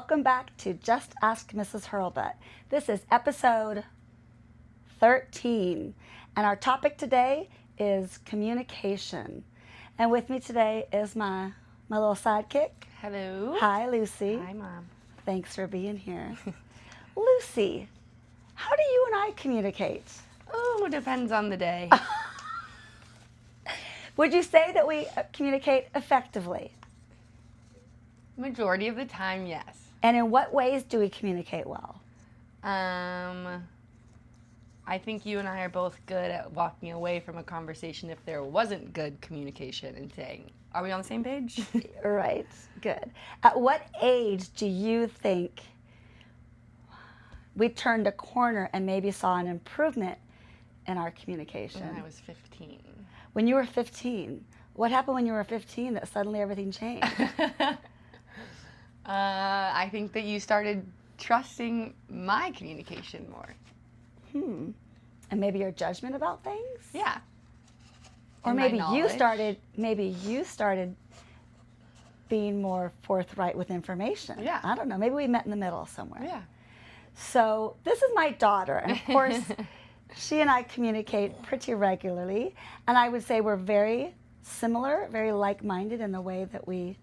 Welcome back to Just Ask Mrs. Hurlbut. This is episode 13, and our topic today is communication. And with me today is my little sidekick. Hello. Hi, Lucy. Hi, Mom. Thanks for being here. Lucy, how do you and I communicate? Oh, depends on the day. Would you say that we communicate effectively? Majority of the time, yes. And in what ways do we communicate well? I think you and I are both good at walking away from a conversation if there wasn't good communication and saying, are we on the same page? Right, good. At what age do you think we turned a corner and maybe saw an improvement in our communication? When I was 15. When you were 15. What happened when you were 15 that suddenly everything changed? I think that you started trusting my communication more. And maybe your judgment about things? Yeah. Or And my maybe knowledge. you started being more forthright with information. Yeah. I don't know. Maybe we met in the middle somewhere. Yeah. So this is my daughter, and of course, she and I communicate pretty regularly, and I would say we're very similar, very like-minded in the way that we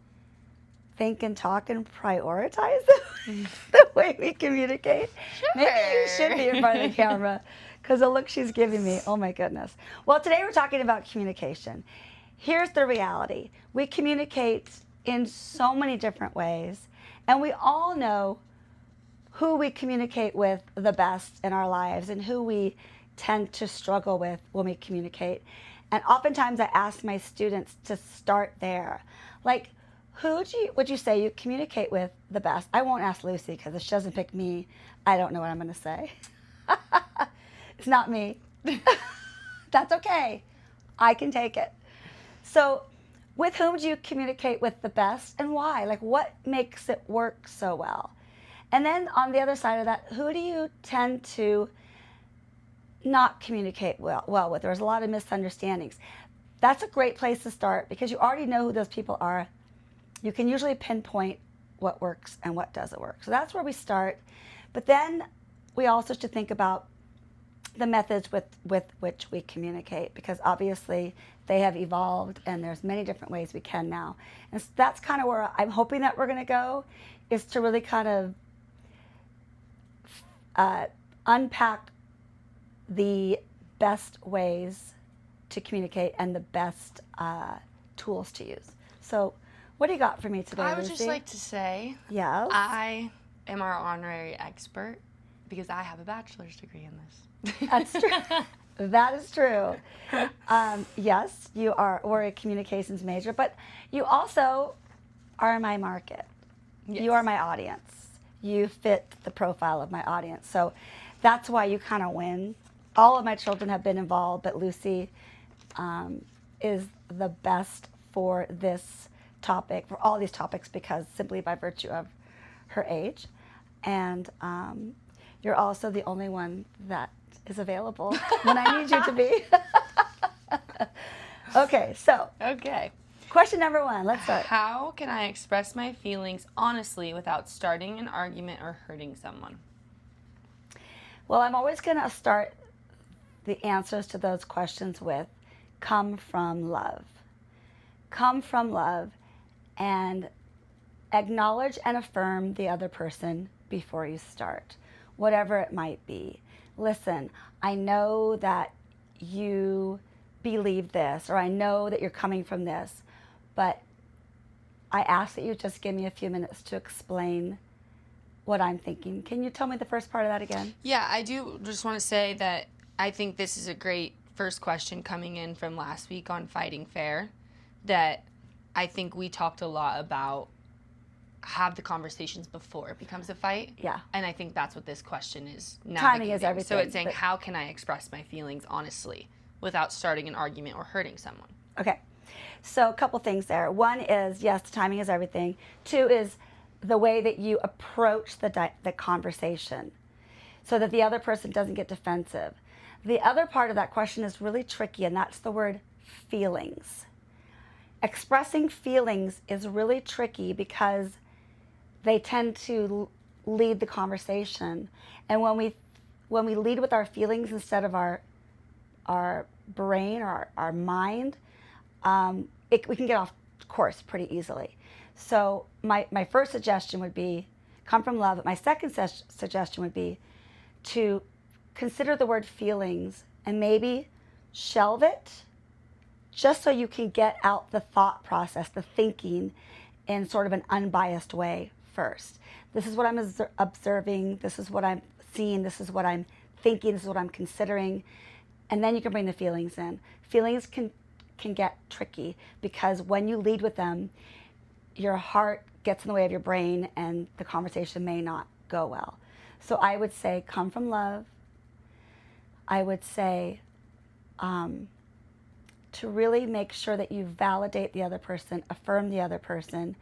think and talk and prioritize the way we communicate. Sure. Maybe you should be in front of the camera, because the look she's giving me, oh my goodness. Well, today we're talking about communication. Here's the reality. We communicate in so many different ways, and we all know who we communicate with the best in our lives and who we tend to struggle with when we communicate. And oftentimes I ask my students to start there. Like, who would you say you communicate with the best? I won't ask Lucy, because if she doesn't pick me, I don't know what I'm going to say. It's not me. That's okay. I can take it. So with whom do you communicate with the best, and why? Like, what makes it work so well? And then on the other side of that, who do you tend to not communicate well with? There's a lot of misunderstandings. That's a great place to start, because you already know who those people are. You can usually pinpoint what works and what doesn't work. So that's where we start. But then we also should think about the methods with which we communicate, because obviously they have evolved and there's many different ways we can now. And so that's kind of where I'm hoping that we're going to go, is to really kind of unpack the best ways to communicate and the best tools to use. So what do you got for me today, I would Lucy? just like to say, Yes. I am our honorary expert because I have a bachelor's degree in this. That's true. That is true. Yes, you are. We're a communications major, but you also are my market. Yes. You are my audience. You fit the profile of my audience. So that's why you kind of win. All of my children have been involved, but Lucy is the best for this topic, for all these topics, because simply by virtue of her age. And you're also the only one that is available when I need you to be. Okay, so. Okay. Question number one, let's start. How can I express my feelings honestly without starting an argument or hurting someone? Well, I'm always going to start the answers to those questions with come from love. Come from love, and acknowledge and affirm the other person before you start, whatever it might be. Listen, I know that you believe this, or I know that you're coming from this, but I ask that you just give me a few minutes to explain what I'm thinking. Can you tell me the first part of that again? Yeah, I do just want to say that I think this is a great first question coming in from last week on Fighting Fair, that I think we talked a lot about have the conversations before it becomes a fight. Yeah. And I think that's what this question is navigating. Timing is everything. So it's saying, how can I express my feelings honestly without starting an argument or hurting someone? Okay. So a couple things there. One is, yes, the timing is everything. Two is the way that you approach the conversation so that the other person doesn't get defensive. The other part of that question is really tricky, and that's the word feelings. Expressing feelings is really tricky because they tend to lead the conversation. And when we lead with our feelings instead of our brain or our mind, we can get off course pretty easily. So my first suggestion would be come from love. But my second suggestion would be to consider the word feelings and maybe shelve it, just so you can get out the thought process, the thinking, in sort of an unbiased way first. This is what I'm observing, this is what I'm seeing, this is what I'm thinking, this is what I'm considering, and then you can bring the feelings in. Feelings can get tricky because when you lead with them, your heart gets in the way of your brain and the conversation may not go well. So I would say come from love. I would say to really make sure that you validate the other person, affirm the other person,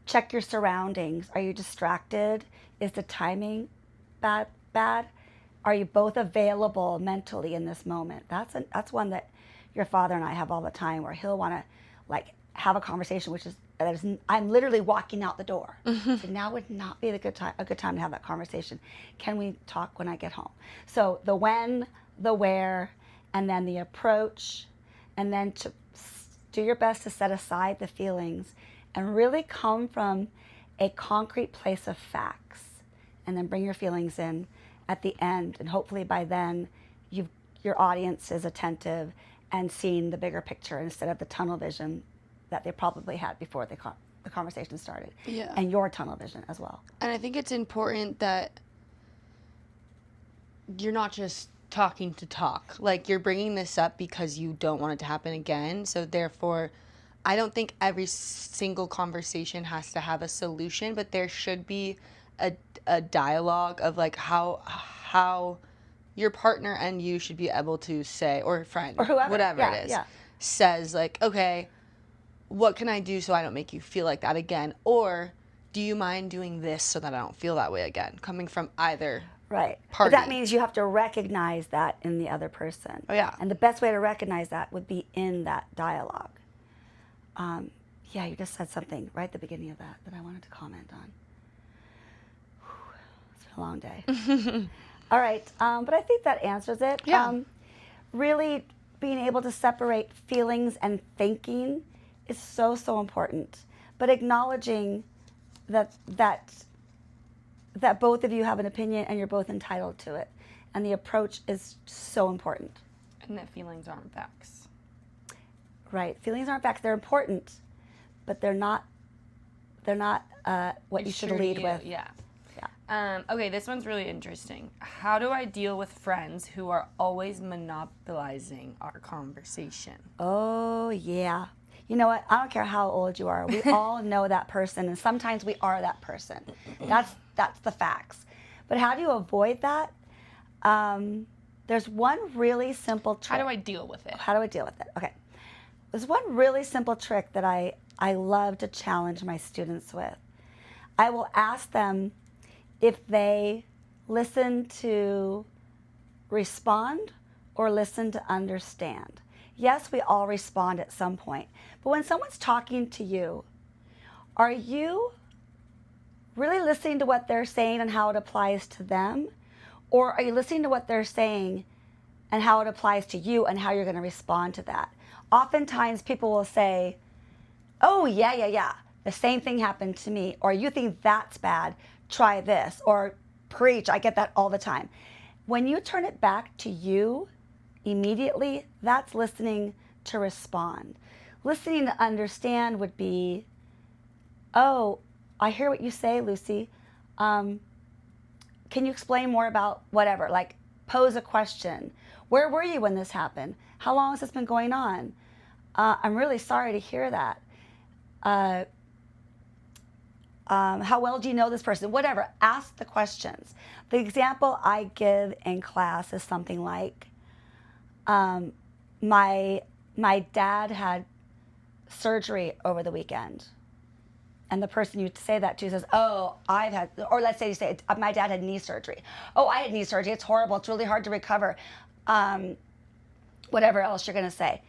check your surroundings. Are you distracted? Is the timing bad? Are you both available mentally in this moment? That's one that your father and I have all the time, where he'll want to like have a conversation, I'm literally walking out the door. So now would not be a good time to have that conversation. Can we talk when I get home? So the when, the where, and then the approach, and then to do your best to set aside the feelings and really come from a concrete place of facts, and then bring your feelings in at the end. And hopefully by then your audience is attentive and seeing the bigger picture instead of the tunnel vision that they probably had before the conversation started. Yeah. And your tunnel vision as well. And I think it's important that you're not just talking to talk. Like, you're bringing this up because you don't want it to happen again. So therefore, I don't think every single conversation has to have a solution, but there should be a dialogue of like how your partner and you should be able to say, or friend, or whoever, whatever it is, says like, okay, what can I do so I don't make you feel like that again? Or do you mind doing this so that I don't feel that way again? Coming from either party. But that means you have to recognize that in the other person. Oh, yeah. And the best way to recognize that would be in that dialogue. You just said something right at the beginning of that I wanted to comment on. It's been a long day. All right, but I think that answers it. Yeah. Really being able to separate feelings and thinking is so, so important. But acknowledging that both of you have an opinion and you're both entitled to it. And the approach is so important. And that feelings aren't facts. Right. Feelings aren't facts. They're important, but they're not what you should lead with. Yeah. Okay, this one's really interesting. How do I deal with friends who are always monopolizing our conversation? Oh, yeah. You know what? I don't care how old you are. We all know that person, and sometimes we are that person. That's the facts. But how do you avoid that? There's one really simple trick. How do I deal with it? Okay. There's one really simple trick that I love to challenge my students with. I will ask them if they listen to respond or listen to understand. Yes, we all respond at some point. But when someone's talking to you, are you really listening to what they're saying and how it applies to them? Or are you listening to what they're saying and how it applies to you and how you're going to respond to that? Oftentimes people will say, oh, yeah. The same thing happened to me. Or you think that's bad, try this. Or preach, I get that all the time. When you turn it back to you immediately, that's listening to respond. Listening to understand would be, oh, I hear what you say, Lucy. Can you explain more about whatever? Like, pose a question. Where were you when this happened? How long has this been going on? I'm really sorry to hear that. How well do you know this person? Whatever. Ask the questions. The example I give in class is something like, my dad had surgery over the weekend. And the person you say that to says, oh, or let's say you say, my dad had knee surgery. Oh, I had knee surgery. It's horrible. It's really hard to recover. Whatever else you're going to say.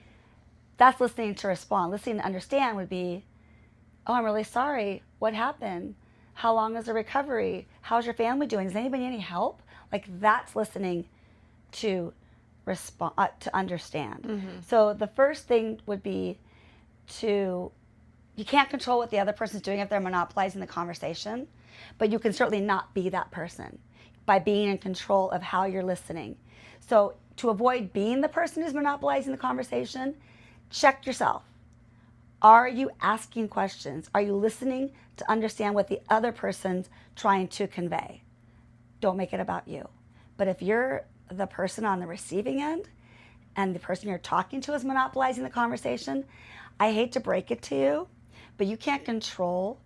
That's listening to respond. Listening to understand would be, oh, I'm really sorry. What happened? How long is the recovery? How's your family doing? Does anybody need any help? Like, that's listening to respond, to understand. So the first thing would be you can't control what the other person's doing if they're monopolizing the conversation, but you can certainly not be that person by being in control of how you're listening. So to avoid being the person who's monopolizing the conversation, check yourself. Are you asking questions? Are you listening to understand what the other person's trying to convey? Don't make it about you. But if you're the person on the receiving end and the person you're talking to is monopolizing the conversation, I hate to break it to you, but you can't control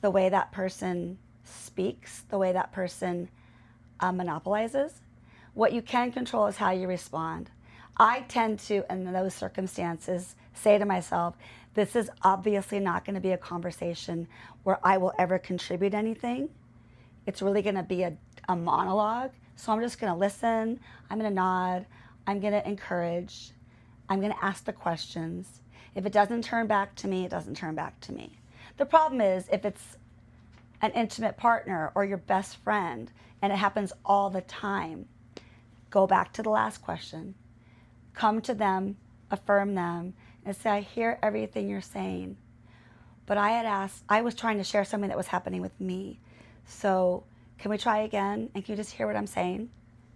the way that person speaks, the way that person monopolizes. What you can control is how you respond. I tend to, in those circumstances, say to myself, this is obviously not going to be a conversation where I will ever contribute anything. It's really going to be a monologue. So I'm just going to listen. I'm going to nod. I'm going to encourage. I'm going to ask the questions. If it doesn't turn back to me, it doesn't turn back to me. The problem is if it's an intimate partner or your best friend and it happens all the time, go back to the last question. Come to them, affirm them, and say, I hear everything you're saying. But I was trying to share something that was happening with me. So can we try again? And can you just hear what I'm saying?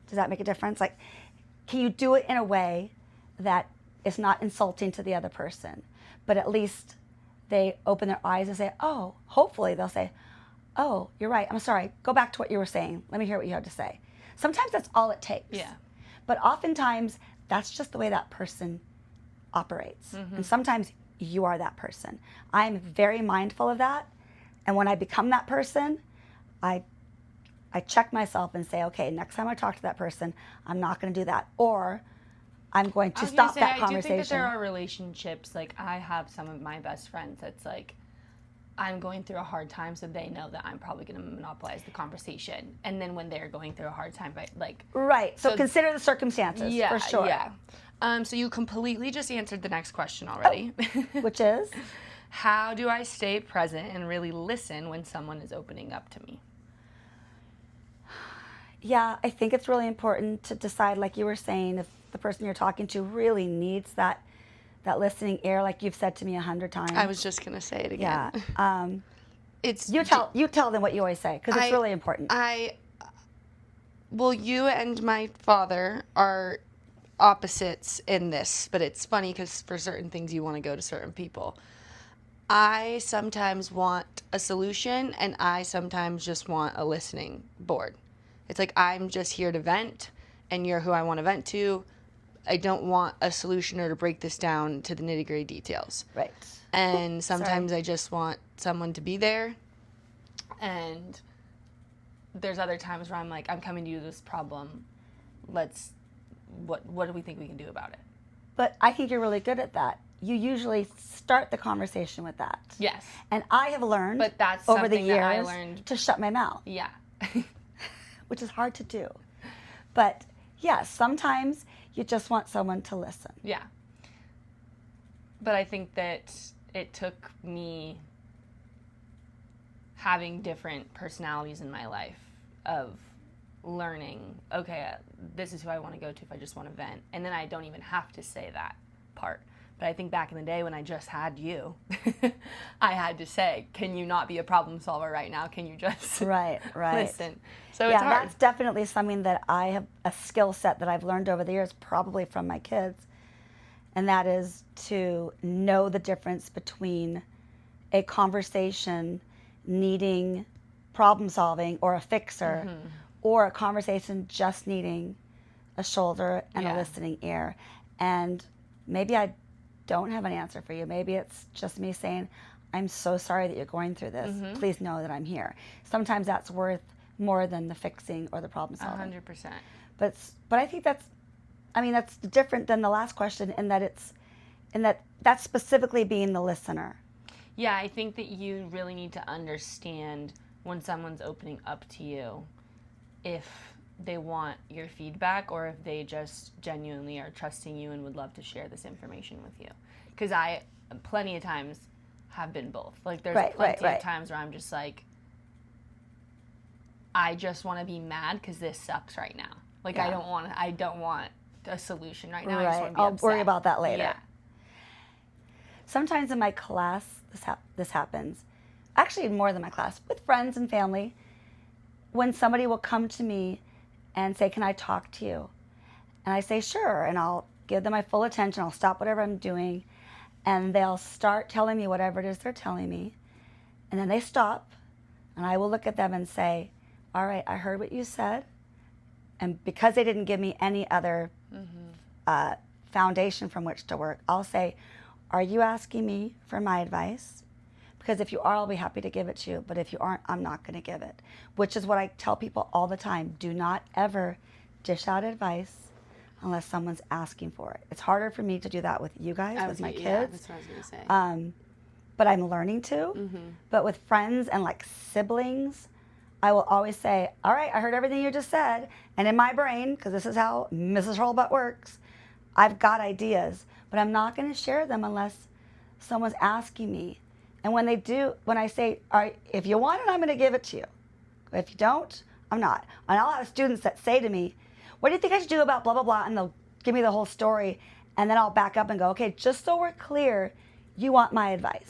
Does that make a difference? Like, can you do it in a way that is not insulting to the other person, but at least they open their eyes and say, oh, hopefully they'll say, oh, you're right. I'm sorry. Go back to what you were saying. Let me hear what you had to say. Sometimes that's all it takes. Yeah. But oftentimes that's just the way that person operates. And sometimes you are that person. I'm very mindful of that. And when I become that person, I check myself and say, okay, next time I talk to that person, I'm not going to do that. Or I'm going to stop that conversation. I do think that there are relationships, like I have some of my best friends that's like, I'm going through a hard time, so they know that I'm probably going to monopolize the conversation. And then when they're going through a hard time, like... Right, so consider the circumstances, yeah, for sure. Yeah. So you completely just answered the next question already. Oh, which is? How do I stay present and really listen when someone is opening up to me? Yeah, I think it's really important to decide, like you were saying, if the person you're talking to really needs that listening ear, like you've said to me 100 times. I was just gonna say it again. Yeah. You tell them what you always say, because it's really important. Well, you and my father are opposites in this, but it's funny because for certain things you want to go to certain people. I sometimes want a solution, and I sometimes just want a listening board. It's like I'm just here to vent, and you're who I want to vent to. I don't want a solution or to break this down to the nitty-gritty details. Right. And sometimes I just want someone to be there. And there's other times where I'm like, I'm coming to you with this problem. What do we think we can do about it? But I think you're really good at that. You usually start the conversation with that. Yes. And I have learned but that's over the something years that I learned to shut my mouth. Yeah. Which is hard to do. But yes, sometimes you just want someone to listen. Yeah. But I think that it took me having different personalities in my life of learning, okay, this is who I want to go to if I just want to vent. And then I don't even have to say that part. But I think back in the day when I just had you, I had to say, can you not be a problem solver right now? Can you just right. listen? So yeah, it's hard. That's definitely something that I have, a skill set that I've learned over the years, probably from my kids. And that is to know the difference between a conversation needing problem solving or a fixer, or a conversation just needing a shoulder and a listening ear. And maybe I don't have an answer for you. Maybe it's just me saying, I'm so sorry that you're going through this. Please know that I'm here. Sometimes that's worth more than the fixing or the problem solving. 100%. But I think that's different than the last question in that that's specifically being the listener. Yeah, I think that you really need to understand when someone's opening up to you if they want your feedback or if they just genuinely are trusting you and would love to share this information with you. Because I, plenty of times, have been both. Like, there's plenty of times where I'm just like, I just want to be mad because this sucks right now. Like, Yeah. I don't want a solution right now. I just Right. want to be I'll upset. worry about that later. Yeah. Sometimes in my class, this happens. Actually, more than my class, with friends and family, when somebody will come to me and say, "Can I talk to you?" And I say, "Sure," and I'll give them my full attention. I'll stop whatever I'm doing, and they'll start telling me whatever it is they're telling me, and then they stop, and I will look at them and say, "All right, I heard what you said," and because they didn't give me any other foundation from which to work, I'll say, "Are you asking me for my advice? Because if you are, I'll be happy to give it to you. But if you aren't, I'm not going to give it." Which is what I tell people all the time. Do not ever dish out advice unless someone's asking for it. It's harder for me to do that with you guys, with my kids. Yeah, that's what I was going to say. But I'm learning to. But with friends and like siblings, I will always say, "All right, I heard everything you just said." And in my brain, because this is how Mrs. Hurlbut works, I've got ideas. But I'm not going to share them unless someone's asking me. And when they do, when I say, "All right, if you want it, I'm going to give it to you. If you don't, I'm not." And I'll have students that say to me, "What do you think I should do about blah, blah, blah?" And they'll give me the whole story. And then I'll back up and go, "Okay, just so we're clear, you want my advice."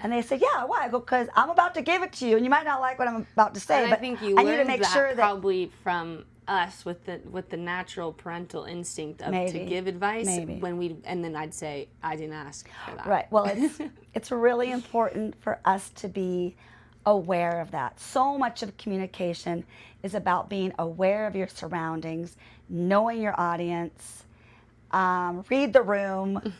And they say, "Yeah, why?" I go, "Because I'm about to give it to you, and you might not like what I'm about to say, And but I think you I need to learned make that sure that..." probably from us with the natural parental instinct of Maybe. to give advice Maybe. and then I'd say I didn't ask for that. Right. Well, it's really important for us to be aware of that. So much of communication is about being aware of your surroundings, knowing your audience, read the room,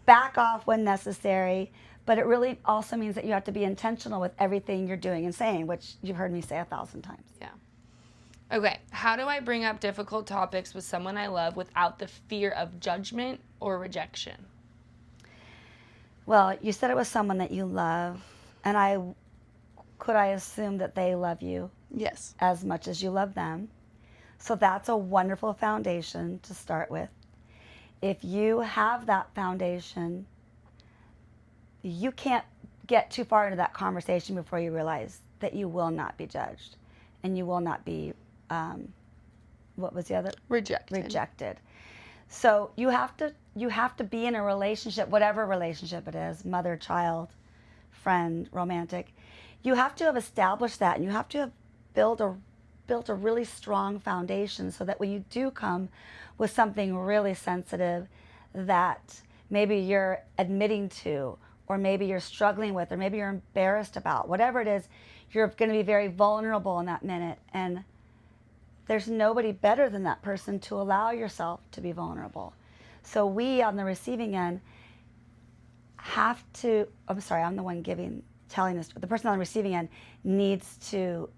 back off when necessary. But it really also means that you have to be intentional with everything you're doing and saying, which you've heard me say 1,000 times. Yeah. Okay, how do I bring up difficult topics with someone I love without the fear of judgment or rejection? Well, you said it was someone that you love, and I assume that they love you Yes. as much as you love them. So that's a wonderful foundation to start with. If you have that foundation, you can't get too far into that conversation before you realize that you will not be judged and you will not be, what was the other? Rejected. So you have to be in a relationship, whatever relationship it is, mother, child, friend, romantic. You have to have established that, and you have to have built a really strong foundation so that when you do come with something really sensitive that maybe you're admitting to, or maybe you're struggling with, or maybe you're embarrassed about, whatever it is, you're going to be very vulnerable in that minute. And there's nobody better than that person to allow yourself to be vulnerable. So we on the receiving end have to, I'm sorry, I'm the one telling this, but the person on the receiving end needs to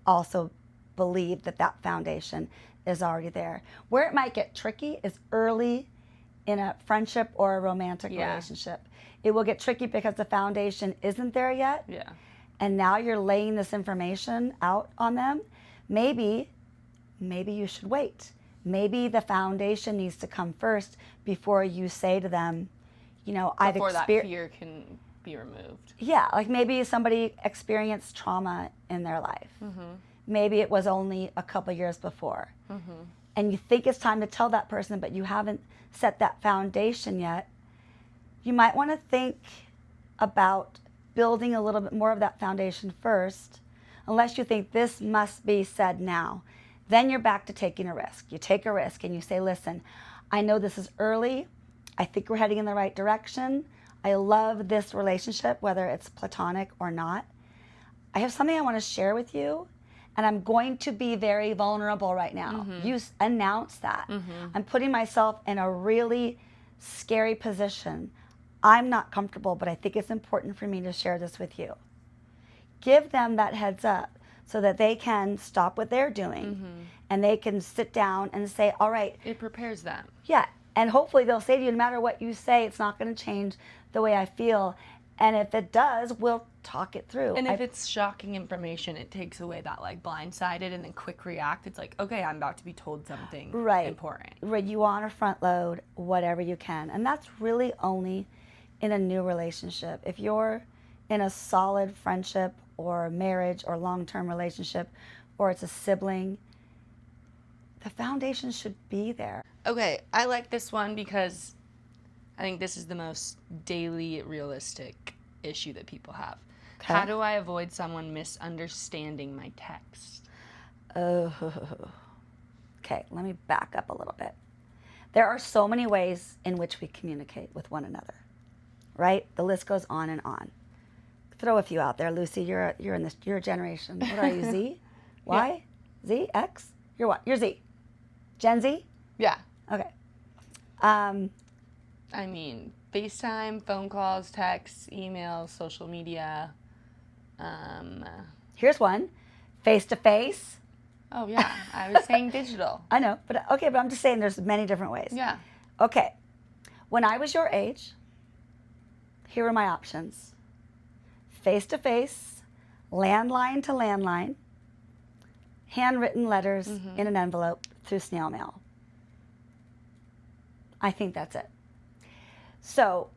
also believe that that foundation is already there. Where it might get tricky is early in a friendship or a romantic relationship. It will get tricky because the foundation isn't there yet. Yeah. And now you're laying this information out on them. Maybe you should wait. Maybe the foundation needs to come first before you say to them, I've Before experienced... that fear can be removed. Yeah, like maybe somebody experienced trauma in their life. Maybe it was only a couple years before. And you think it's time to tell that person, but you haven't set that foundation yet. You might want to think about building a little bit more of that foundation first, unless you think this must be said now. Then you're back to taking a risk. You take a risk and you say, "Listen, I know this is early. I think we're heading in the right direction. I love this relationship, whether it's platonic or not. I have something I want to share with you, and I'm going to be very vulnerable right now." You announce that. I'm putting myself in a really scary position. I'm not comfortable, but I think it's important for me to share this with you. Give them that heads up so that they can stop what they're doing and they can sit down and say, "All right." It prepares them. Yeah, and hopefully they'll say to you, "No matter what you say, it's not going to change the way I feel. And if it does, we'll talk it through." And if it's shocking information, it takes away that blindsided and then quick react. It's like, okay, I'm about to be told something important. Right, you want to front load whatever you can. And that's really only in a new relationship. If you're in a solid friendship or marriage or long-term relationship, or it's a sibling, the foundation should be there. Okay, I like this one because I think this is the most daily realistic issue that people have. Okay. How do I avoid someone misunderstanding my text? Oh, okay, let me back up a little bit. There are so many ways in which we communicate with one another, right? The list goes on and on. Throw a few out there, Lucy. You're in this. You're a generation. What are you? Z, Y, Z, X. You're what? You're Z. Gen Z. Yeah. Okay. I mean, FaceTime, phone calls, texts, emails, social media. Here's one. Face to face. Oh, yeah. I was saying digital. I know, but okay, but I'm just saying there's many different ways. Yeah. Okay. When I was your age, here are my options. Face to face, landline to landline, handwritten letters in an envelope through snail mail. I think that's it. So,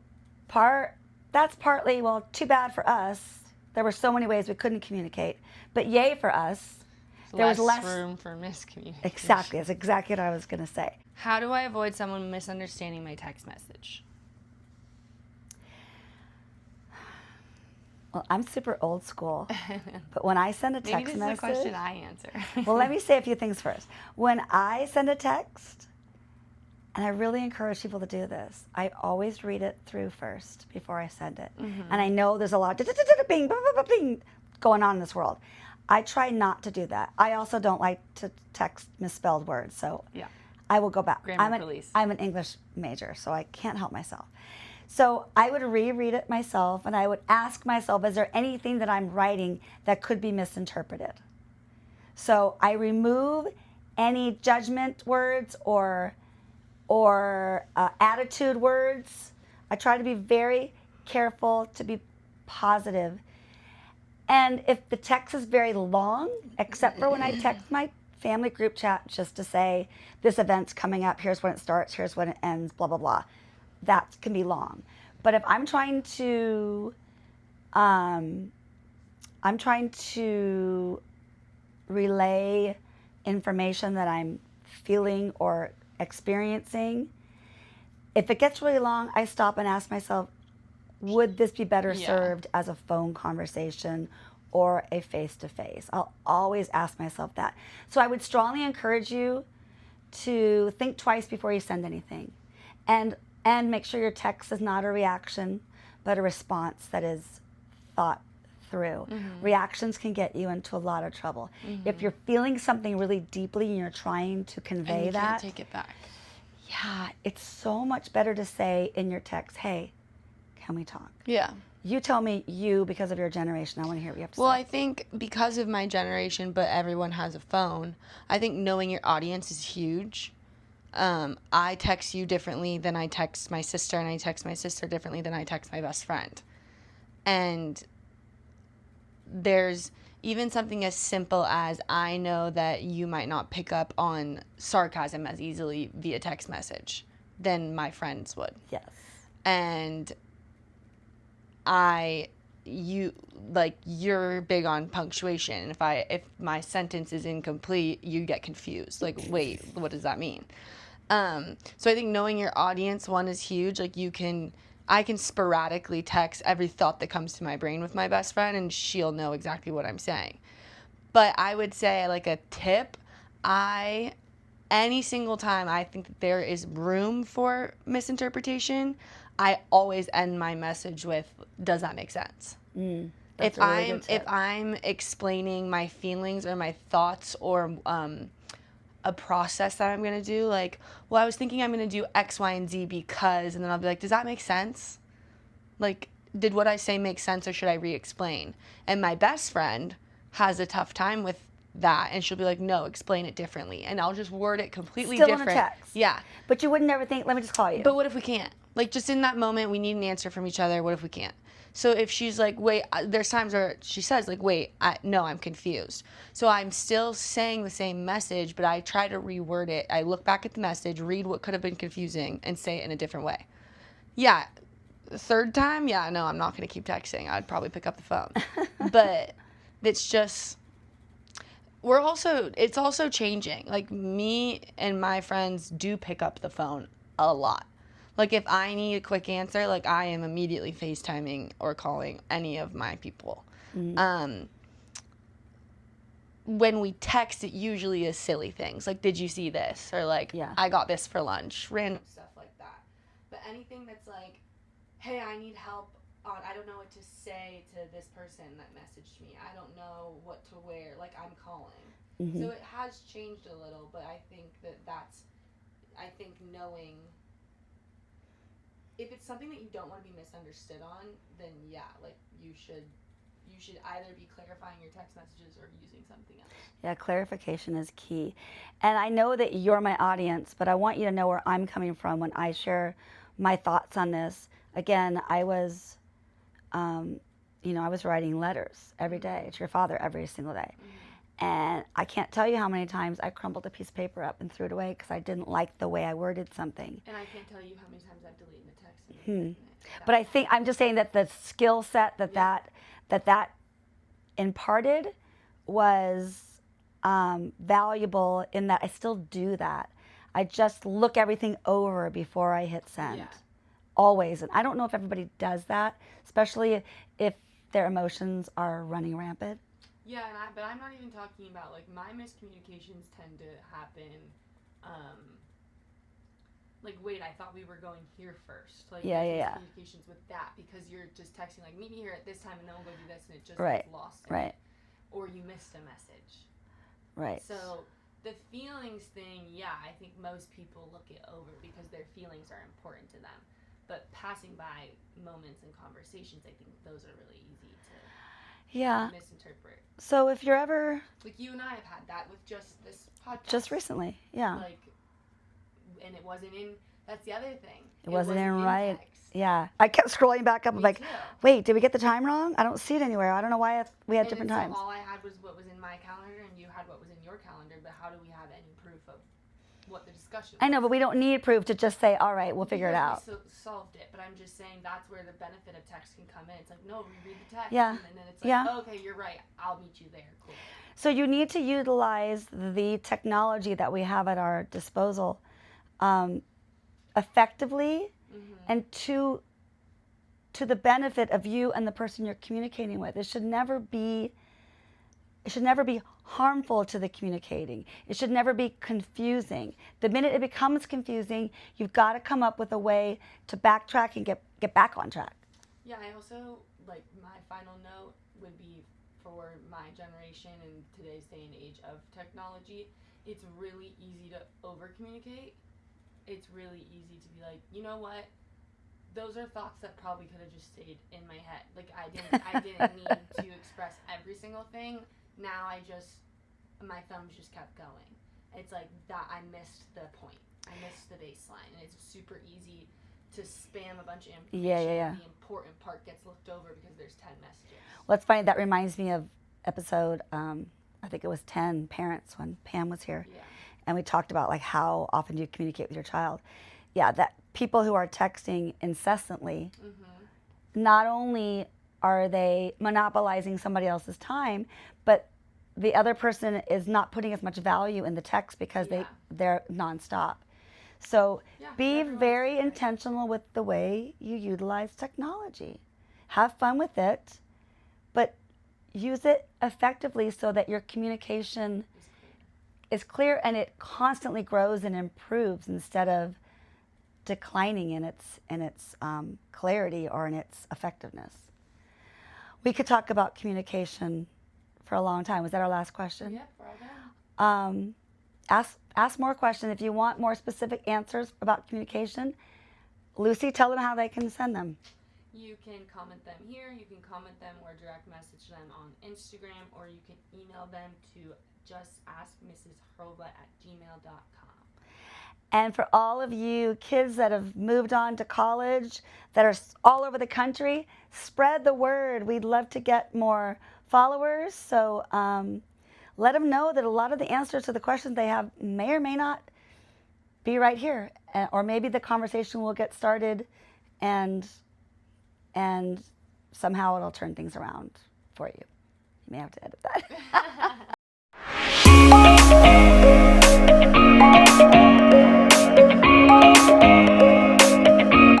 that's partly, well, too bad for us. There were so many ways we couldn't communicate, but yay for us. There was less room for miscommunication. Exactly. That's exactly what I was going to say. How do I avoid someone misunderstanding my text message? Well, I'm super old school, but when I send a Maybe text this is message, a question I answer. well, let me say a few things first. When I send a text, and I really encourage people to do this, I always read it through first before I send it. And I know there's a lot of bing, bing, bing, bing going on in this world. I try not to do that. I also don't like to text misspelled words, so Yeah. I will go back. Grammar police. I'm an English major, so I can't help myself. So I would reread it myself, and I would ask myself, is there anything that I'm writing that could be misinterpreted? So I remove any judgment words or attitude words. I try to be very careful to be positive. And if the text is very long, except for when I text my family group chat just to say, this event's coming up, here's when it starts, here's when it ends, blah, blah, blah. That can be long. But if I'm trying to relay information that I'm feeling or experiencing, if it gets really long, I stop and ask myself, would this be better served as a phone conversation or a face-to-face? I'll always ask myself that. So I would strongly encourage you to think twice before you send anything. And make sure your text is not a reaction, but a response that is thought through. Reactions can get you into a lot of trouble. If you're feeling something really deeply and you're trying to convey And you that, can't take it back. yeah, it's so much better to say in your text, hey, can we talk? Yeah. You tell me because of your generation. I want to hear what you have to Well, say. I think because of my generation, but everyone has a phone, I think knowing your audience is huge. I text you differently than I text my sister, and I text my sister differently than I text my best friend. And there's even something as simple as I know that you might not pick up on sarcasm as easily via text message than my friends would. Yes. And you're big on punctuation. If my sentence is incomplete, you get confused. Like, wait, what does that mean? So I think knowing your audience, one, is huge. Like, I can sporadically text every thought that comes to my brain with my best friend, and she'll know exactly what I'm saying. But I would say, like, a tip, any single time I think that there is room for misinterpretation, I always end my message with, does that make sense? That's a really good tip. If I'm explaining my feelings or my thoughts or a process that I'm going to do, like, well, I was thinking I'm going to do X, Y, and Z because, and then I'll be like, does that make sense? Like, did what I say make sense, or should I re-explain? And my best friend has a tough time with that, and she'll be like, no, explain it differently. And I'll just word it completely Still different. in a text. Yeah. But you would never think, let me just call you. But what if we can't? Like, just in that moment, we need an answer from each other. What if we can't? So if she's like, wait, there's times where she says, like, wait, no, I'm confused. So I'm still saying the same message, but I try to reword it. I look back at the message, read what could have been confusing, and say it in a different way. Yeah, third time, yeah, no, I'm not going to keep texting. I'd probably pick up the phone. But that's just it's also changing. Like, me and my friends do pick up the phone a lot. Like, if I need a quick answer, like, I am immediately FaceTiming or calling any of my people. When we text, it usually is silly things like, did you see this, or like, I got this for lunch, random stuff like that. But anything that's like, hey, I need help on, I don't know what to say to this person that messaged me, I don't know what to wear, like, I'm calling. So it has changed a little, but I think I think knowing if it's something that you don't want to be misunderstood on, then like, you should either be clarifying your text messages or using something else. Yeah, clarification is key. And I know that you're my audience, but I want you to know where I'm coming from when I share my thoughts on this. Again, I was, I was writing letters every day to your father every single day. And I can't tell you how many times I crumpled a piece of paper up and threw it away because I didn't like the way I worded something. And I can't tell you how many times I've deleted the text. But I think I'm just saying that the skill set that imparted was valuable in that I still do that. I just look everything over before I hit send. Always. And I don't know if everybody does that, especially if their emotions are running rampant. Yeah, but I'm not even talking about, like, my miscommunications tend to happen, like, wait, I thought we were going here first. Like, miscommunications with that, because you're just texting, like, meet me here at this time, and then we'll go do this, and it just gets lost in it. Or you missed a message. Right. So the feelings thing, I think most people look it over because their feelings are important to them. But passing by moments and conversations, I think those are really easy to misinterpret. So if you're ever... Like, you and I have had that with just this podcast. Just recently, Like, and it wasn't in... That's the other thing. It wasn't in text. Yeah. I kept scrolling back up. I'm like, wait, did we get the time wrong? I don't see it anywhere. I don't know why we had different times. All I had was what was in my calendar, and you had what was in your calendar, but how do we have any proof of what the discussion was? I know, but we don't need proof to just say, all right, we'll figure it out. We solved it, but I'm just saying that's where the benefit of text can come in. It's like, no, we read the text, Yeah. and then it's like, oh, okay, you're right, I'll meet you there. Cool. So you need to utilize the technology that we have at our disposal effectively and to the benefit of you and the person you're communicating with. It should never be harmful to the communicating. It should never be confusing. The minute it becomes confusing, you've got to come up with a way to backtrack and get back on track. Yeah, I also, like, my final note would be for my generation in today's day and age of technology, it's really easy to over-communicate. It's really easy to be like, you know what? Those are thoughts that probably could have just stayed in my head. Like, I didn't need to express every single thing. Now my thumbs just kept going. It's like that. I missed the point. I missed the baseline, and it's super easy to spam a bunch of information. The important part gets looked over because there's 10 messages. Well, it's funny. That reminds me of episode, I think it was 10, Parents, when Pam was here. Yeah. And we talked about, like, how often do you communicate with your child. Yeah, that people who are texting incessantly, not only are they monopolizing somebody else's time, but the other person is not putting as much value in the text because they're nonstop. So be very intentional with the way you utilize technology. Have fun with it, but use it effectively so that your communication is clear and it constantly grows and improves instead of declining in its clarity or in its effectiveness. We could talk about communication for a long time. Was that our last question? Yep, we're all done. Ask more questions. If you want more specific answers about communication, Lucy, tell them how they can send them. You can comment them here, you can comment them or direct message them on Instagram, or you can email them to justaskmrshurlbut@gmail.com. And for all of you kids that have moved on to college, that are all over the country, spread the word. We'd love to get more followers. So let them know that a lot of the answers to the questions they have may or may not be right here. Or maybe the conversation will get started and somehow it'll turn things around for you. may have to edit that.